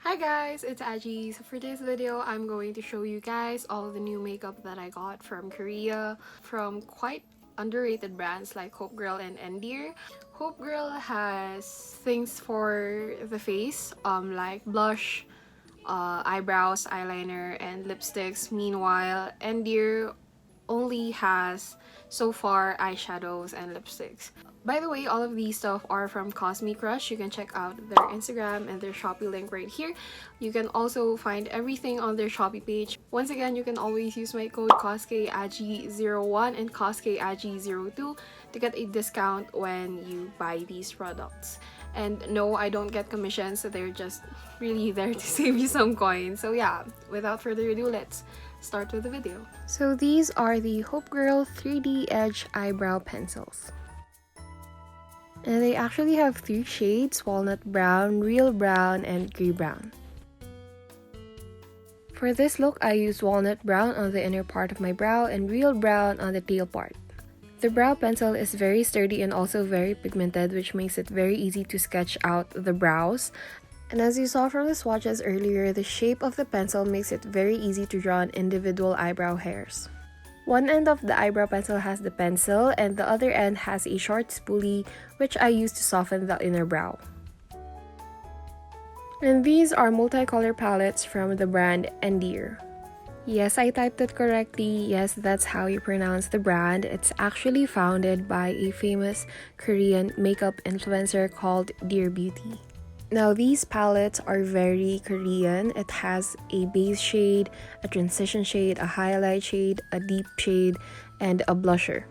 Hi guys, it's Aji. So for this video, I'm going to show you guys all of the new makeup that I got from Korea from quite underrated brands like Hope Girl and Endear. Hope Girl has things for the face, like blush, eyebrows, eyeliner, and lipsticks. Meanwhile, Endear only has so far eyeshadows and lipsticks. By the way, all of these stuff are from cosmecrush. You can check out their Instagram and their Shopee link right here. You can also find everything on their Shopee page. Once again, you can always use my code cosmecrush01 and cosmecrush02 to get a discount when you buy these products. And no, I don't get commissions, so they're just really there to save you some coins. So yeah, without further ado, let's start with the video. So these are the Hope Girl 3D Edge Eyebrow Pencils. And they actually have 3 shades: walnut brown, real brown, and grey brown. For this look, I used walnut brown on the inner part of my brow and real brown on the tail part. The brow pencil is very sturdy and also very pigmented, which makes it very easy to sketch out the brows. And as you saw from the swatches earlier, the shape of the pencil makes it very easy to draw on individual eyebrow hairs. One end of the eyebrow pencil has the pencil and the other end has a short spoolie, which I use to soften the inner brow. And these are multicolor palettes from the brand Endear. Yes, I typed it correctly. Yes, that's how you pronounce the brand. It's actually founded by a famous Korean makeup influencer called Dear Beauty. Now, these palettes are very Korean. It has a base shade, a transition shade, a highlight shade, a deep shade, and a blusher.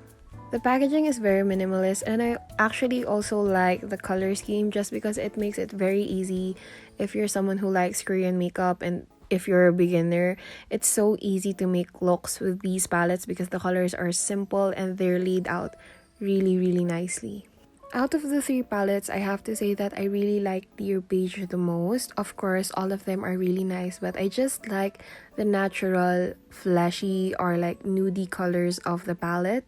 The packaging is very minimalist, and I actually also like the color scheme just because it makes it very easy if you're someone who likes Korean makeup, and if you're a beginner, it's so easy to make looks with these palettes because the colors are simple and they're laid out really nicely. Out of the 3 palettes, I have to say that I really like Dear Beige the most. Of course, all of them are really nice, but I just like the natural, fleshy, or like nudie colors of the palette.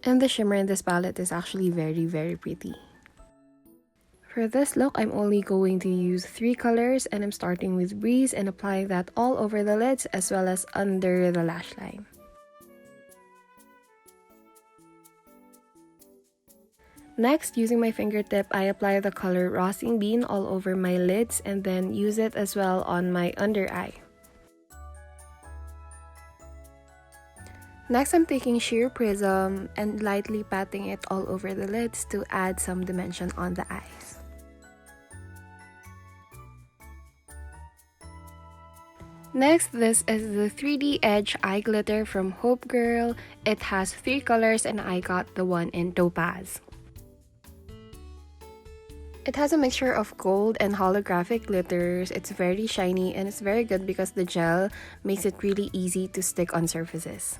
And the shimmer in this palette is actually very pretty. For this look, I'm only going to use 3 colors, and I'm starting with Breeze and applying that all over the lids as well as under the lash line. Next, using my fingertip, I apply the color Roasting Bean all over my lids and then use it as well on my under eye. Next, I'm taking Sheer Prism and lightly patting it all over the lids to add some dimension on the eyes. Next, this is the 3D Edge Eye Glitter from Hope Girl. It has 3 colors and I got the one in Topaz. It has a mixture of gold and holographic glitters. It's very shiny and it's very good because the gel makes it really easy to stick on surfaces.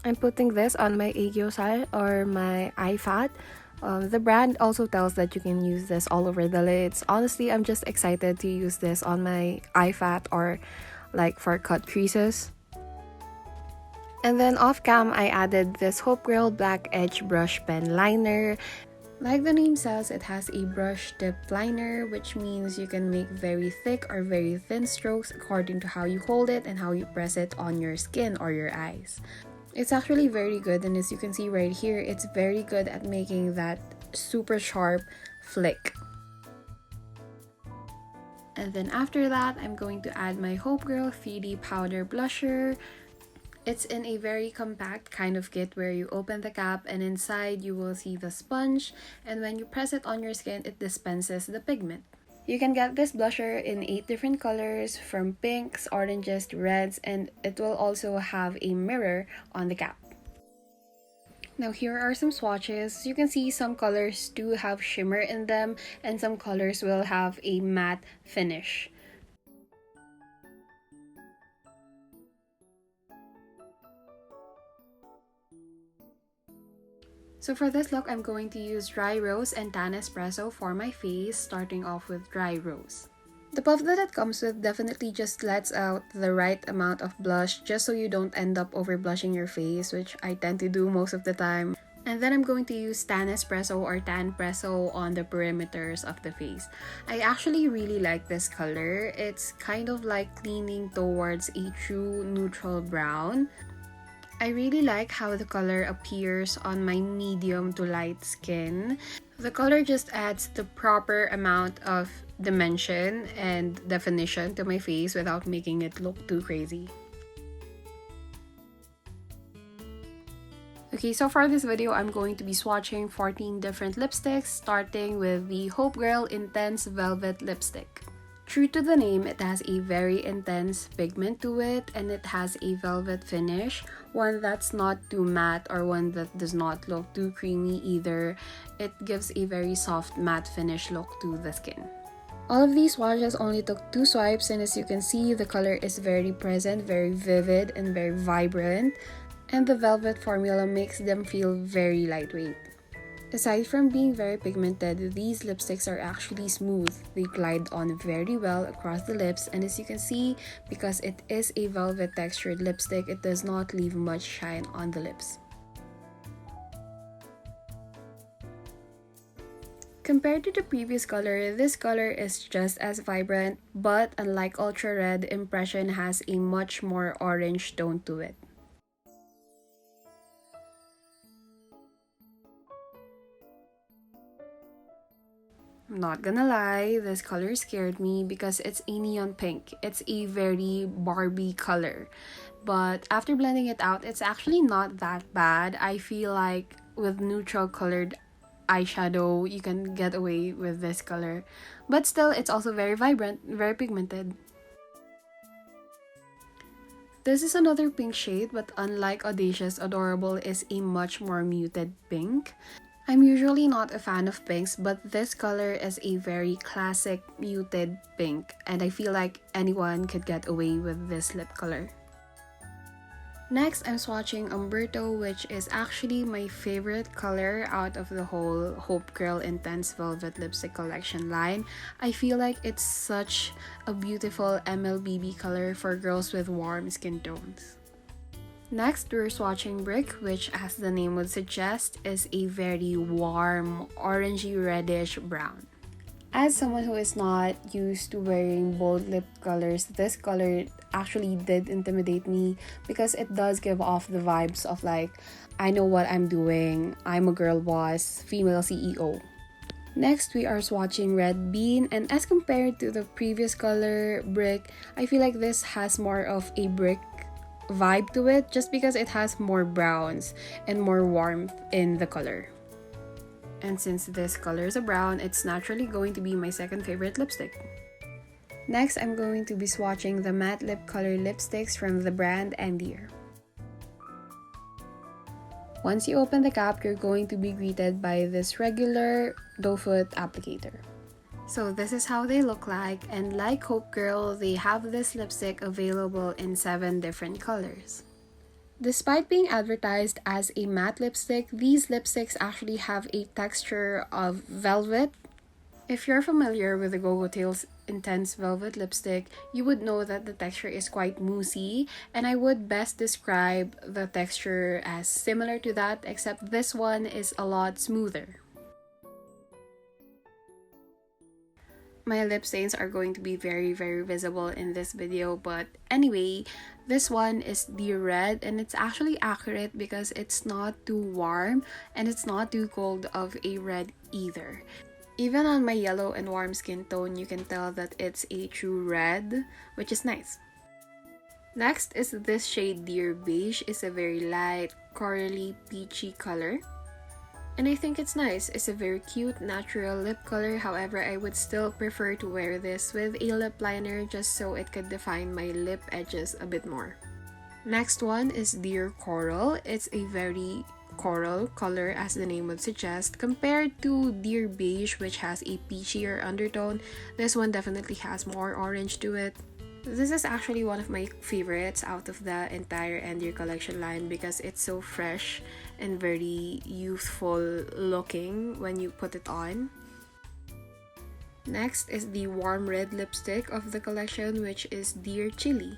I'm putting this on my aegyosal or my eye fat. The brand also tells that you can use this all over the lids. Honestly, I'm just excited to use this on my eye fat or like for cut creases. And then off cam, I added this Hope Girl Black Edge Brush Pen Liner. Like the name says, it has a brush tip liner, which means you can make very thick or very thin strokes according to how you hold it and how you press it on your skin or your eyes. It's actually very good, and as you can see right here, it's very good at making that super sharp flick. And then after that, I'm going to add my Hope Girl 3D Powder Blusher. It's in a very compact kind of kit where you open the cap and inside you will see the sponge, and when you press it on your skin, it dispenses the pigment. You can get this blusher in 8 different colors, from pinks, oranges to reds, and it will also have a mirror on the cap. Now here are some swatches. You can see some colors do have shimmer in them and some colors will have a matte finish. So for this look, I'm going to use Dry Rose and Tan Espresso for my face, starting off with Dry Rose. The puff that it comes with definitely just lets out the right amount of blush just so you don't end up over blushing your face, which I tend to do most of the time. And then I'm going to use tan espresso or tan presso on the perimeters of the face. I actually really like this color. It's kind of like leaning towards a true neutral brown. I really like how the color appears on my medium to light skin. The color just adds the proper amount of dimension and definition to my face without making it look too crazy. Okay, so for this video, I'm going to be swatching 14 different lipsticks, starting with the Hope Girl Intense Velvet Lipstick. True to the name, it has a very intense pigment to it, and it has a velvet finish, one that's not too matte or one that does not look too creamy either. It gives a very soft matte finish look to the skin. All of these swatches only took 2 swipes, and as you can see, the color is very present, very vivid, and very vibrant. And the velvet formula makes them feel very lightweight. Aside from being very pigmented, these lipsticks are actually smooth. They glide on very well across the lips, and as you can see, because it is a velvet textured lipstick, it does not leave much shine on the lips. Compared to the previous color, this color is just as vibrant, but unlike Ultra Red, Impression has a much more orange tone to it. I'm not gonna lie, this color scared me because it's a neon pink. It's a very Barbie color. But after blending it out, it's actually not that bad. I feel like with neutral colored eyeshadow, you can get away with this color. But still, it's also very vibrant, very pigmented. This is another pink shade, but unlike Audacious, Adorable is a much more muted pink. I'm usually not a fan of pinks, but this color is a very classic muted pink, and I feel like anyone could get away with this lip color. Next, I'm swatching Umberto, which is actually my favorite color out of the whole Hope Girl Intense Velvet Lipstick Collection line. I feel like it's such a beautiful MLBB color for girls with warm skin tones. Next, we're swatching Brick, which, as the name would suggest, is a very warm, orangey reddish brown. As someone who is not used to wearing bold lip colors, this color actually did intimidate me because it does give off the vibes of like, I know what I'm doing, I'm a girl boss, female CEO. Next, we are swatching Red Bean, and as compared to the previous color, Brick, I feel like this has more of a brick vibe to it just because it has more browns and more warmth in the color. And since this color is a brown, it's naturally going to be my second favorite lipstick. Next, I'm going to be swatching the matte lip color lipsticks from the brand Endear. Once you open the cap, you're going to be greeted by this regular doe foot applicator. So this is how they look like, and like Hope Girl, they have this lipstick available in 7 different colors. Despite being advertised as a matte lipstick, these lipsticks actually have a texture of velvet. If you're familiar with the Go-Go Tales Intense Velvet Lipstick, you would know that the texture is quite moussey, and I would best describe the texture as similar to that, except this one is a lot smoother. My lip stains are going to be very visible in this video, but anyway, this one is the red, and it's actually accurate because it's not too warm and it's not too cold of a red either. Even on my yellow and warm skin tone, you can tell that it's a true red, which is nice. Next is this shade Dear Beige. It's a very light, corally, peachy color. And I think it's nice. It's a very cute, natural lip color. However, I would still prefer to wear this with a lip liner just so it could define my lip edges a bit more. Next one is Dear Coral. It's a very coral color, as the name would suggest. Compared to Dear Beige, which has a peachier undertone, this one definitely has more orange to it. This is actually one of my favorites out of the entire Endear collection line because it's so fresh and very youthful looking when you put it on. Next is the warm red lipstick of the collection, which is Dear Chili.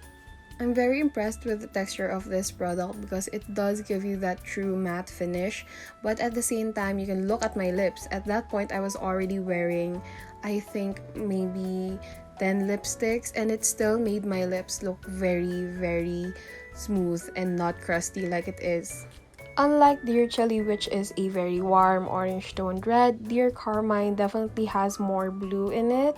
I'm very impressed with the texture of this product because it does give you that true matte finish, but at the same time you can look at my lips. At that point I was already wearing, I think, maybe 10 lipsticks, and it still made my lips look very smooth and not crusty like it is. Unlike Dear Chili, which is a very warm orange toned red, Dear Carmine definitely has more blue in it.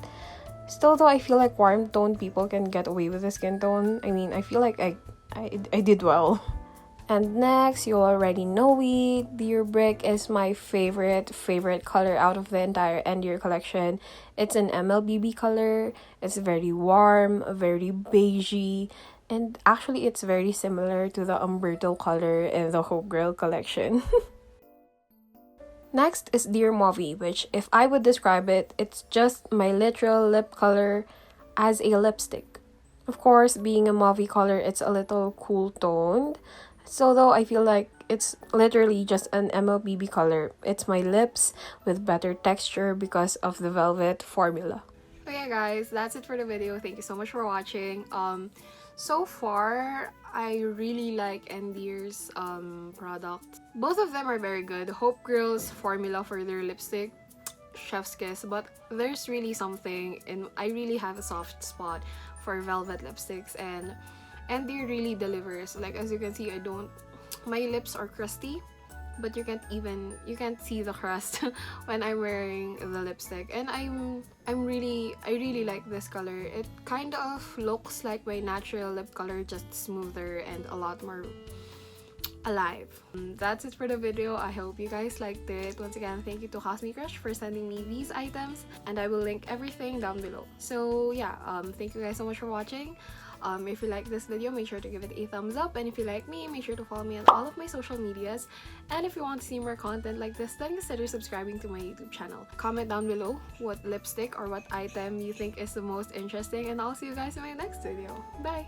Still though, I feel like warm toned people can get away with the skin tone. I mean, I feel like I did well. And next, you already know it, Dear Brick is my favorite color out of the entire Endear collection. It's an MLBB color. It's very warm, very beigey, and actually it's very similar to the Umberto color in the Hope Girl collection. Next is Dear Mauve, which, if I would describe it, it's just my literal lip color as a lipstick. Of course, being a mauve color, it's a little cool toned. So though I feel like it's literally just an MLBB color. It's my lips with better texture because of the velvet formula. Okay guys, that's it for the video. Thank you so much for watching. So far, I really like Endear's product. Both of them are very good. Hope Girl's formula for their lipstick, chef's kiss, but there's really something, and I really have a soft spot for velvet lipsticks, and Endear really delivers. Like, as you can see, my lips are crusty, but you can't see the crust when I'm wearing the lipstick. And I really like this color. It kind of looks like my natural lip color, just smoother and a lot more alive. That's it for the video. I hope you guys liked it. Once again, thank you to cosmecrush for sending me these items, and I will link everything down below. So yeah, thank you guys so much for watching. If you like this video, make sure to give it a thumbs up, and if you like me, make sure to follow me on all of my social medias. And if you want to see more content like this, then consider subscribing to my YouTube channel. Comment down below what lipstick or what item you think is the most interesting, and I'll see you guys in my next video. Bye!